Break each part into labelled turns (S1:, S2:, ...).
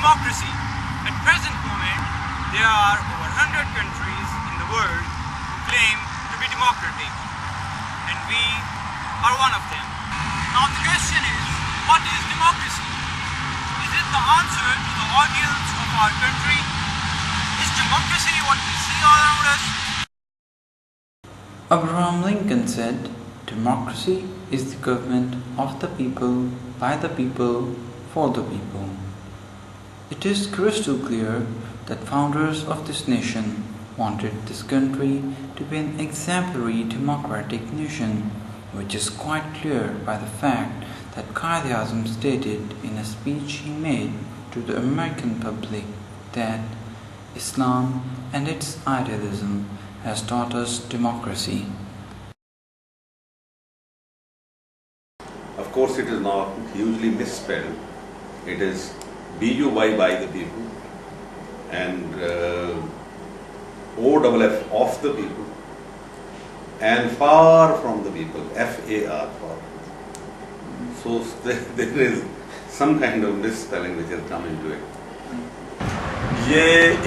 S1: democracy. At present moment, there are over 100 countries in the world who claim to be democratic, and we are one of them. Now the question is, what is democracy? Is it the answer to the ordeals of our country? Is democracy what we see all around us?
S2: Abraham Lincoln said, "Democracy is the government of the people, by the people, for the people." It is crystal clear that founders of this nation wanted this country to be an exemplary democratic nation, which is quite clear by the fact that Quaid-e-Azam stated in a speech he made to the American public that Islam and its idealism has taught us democracy.
S3: Of course, it is not hugely misspelled. It is BUY by the people and OFF of the people and far from the people, FAR for. So there is some kind of misspelling which has come into it.
S4: ये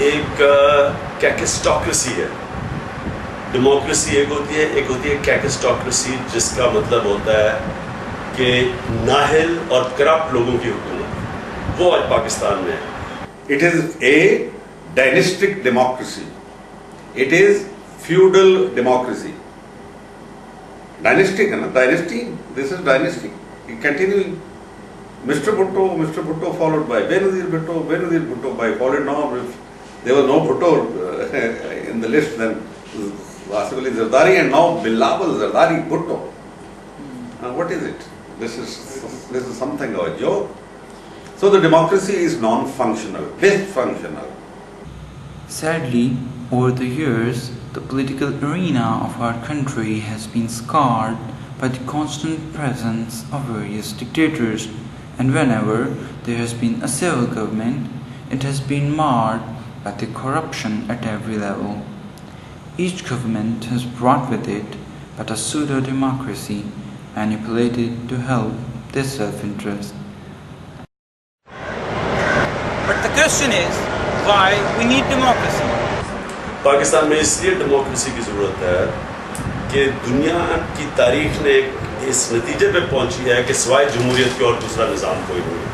S4: एक कैकेस्टोक्रेसी है। Democracy एक होती है कैकेस्टोक्रेसी, जिसका मतलब होता है कि नाहिल और करप्ट लोगों की हुकूमत, वो आज पाकिस्तान में है।
S3: It is a dynastic democracy. It is feudal democracy. Dynastic, na? Dynasty. This is dynastic. Continuing. Mr. Bhutto followed by Benazir Bhutto by followed now. If there was no Bhutto in the list, then possibly Zardari, and now Bilawal Zardari Bhutto. What is it? This is something of a joke. So the democracy is non-functional, dysfunctional.
S2: Sadly, over the years, the political arena of our country has been scarred by the constant presence of various dictators, and whenever there has been a civil government, it has been marred by the corruption at every level. Each government has brought with it but a pseudo-democracy manipulated to help their self-interest.
S1: But the question is, why we need democracy?
S4: Pakistan में इसलिए democracy की ज़रूरत है कि दुनिया की तारीख ने इस नतीजे पे पहुंची है कि सिवाय जमहूरियत के और दूसरा निज़ाम कोई नहीं है।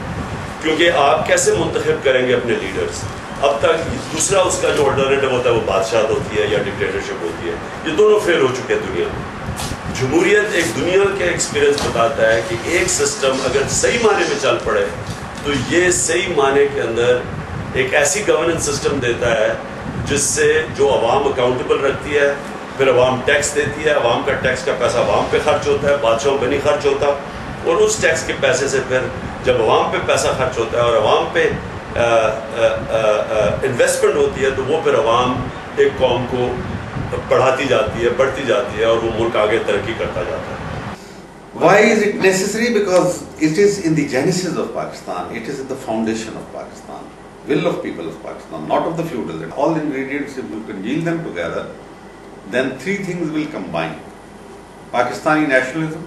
S4: क्योंकि आप कैसे मुंतखब करेंगे अपने लीडर्स? अब तक दूसरा उसका जो अल्टरनेटिव होता है वो बादशाहत होती है या डिक्टेटरशिप होती है। ये दोनों फेल हो चुके हैं दुनिया में। जमहूरियत एक दुनिया के एक्सपीरियंस बताता है कि एक सिस्टम अगर सही माने में चल पड़े तो ये सही माने के अंदर एक ऐसी गवर्नेंस सिस्टम देता है जिससे जो अवाम अकाउंटेबल रखती है, फिर अवाम टैक्स देती है, अवाम का टैक्स का पैसा अवाम पे खर्च होता है, बादशाहों पे नहीं खर्च होता, और उस टैक्स के पैसे से फिर जब अवाम पे पैसा खर्च होता है और अवाम पे इन्वेस्टमेंट होती है तो वो फिर अवाम एक कौम को बढ़ाती जाती है, बढ़ती जाती है और वो मुल्क आगे तरक्की करता जाता है।
S3: Why is it necessary? Because it is in the genesis of Pakistan, it is in the foundation of Pakistan, will of people of Pakistan, not of the feudals. And all ingredients, if you congeal them together, then three things will combine: Pakistani nationalism,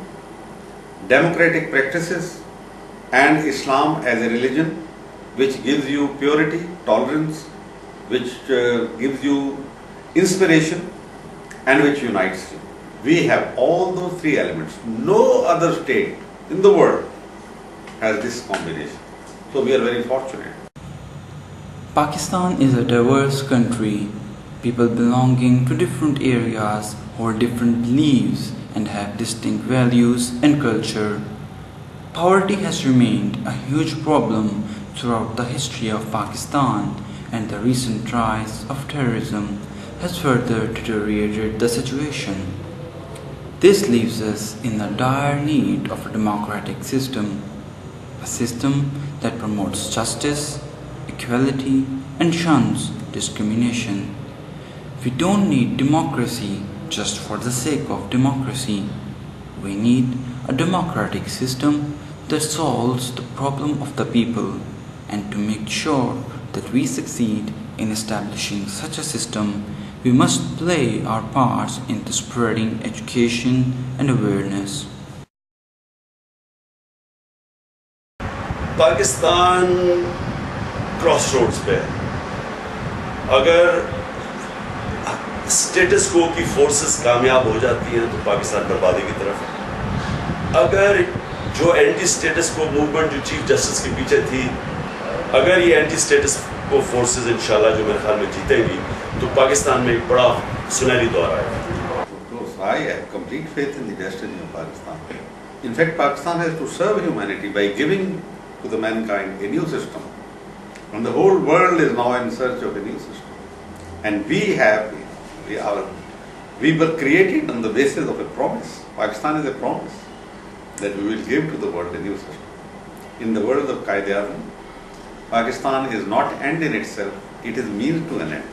S3: democratic practices, and Islam as a religion which gives you purity, tolerance, which gives you inspiration, and which unites you. We have all those three elements. No other state in the world has this combination. So we are very fortunate.
S2: Pakistan is a diverse country, people belonging to different areas hold different beliefs and have distinct values and culture. Poverty has remained a huge problem throughout the history of Pakistan, and the recent rise of terrorism has further deteriorated the situation. This leaves us in a dire need of a democratic system, a system that promotes justice, equality, and shuns discrimination. We don't need democracy just for the sake of democracy. We need a democratic system that solves the problem of the people, and to make sure that we succeed in establishing such a system, we must play our parts into spreading education and awareness.
S4: Pakistan crossroads पे है। अगर status को की forces कामयाब हो जाती हैं तो पाकिस्तान बर्बादी की तरफ है। अगर जो एंटी स्टेटस को मूवमेंट जो चीफ जस्टिस के पीछे थी, अगर ये एंटी स्टेटस को फोर्सेस इंशाल्लाह जो मेरे ख्याल में जीतेंगी तो पाकिस्तान में एक बड़ा सुनहरी दौर आएगा।
S3: I have complete faith in the destiny of Pakistan. In fact, Pakistan has to serve humanity by giving to the mankind a new system. And the whole world is now in search of a new system. And we were created on the basis of a promise. Pakistan is a promise that we will give to the world a new system. In the world of Qaeda, Pakistan is not end in itself, it is means to an end.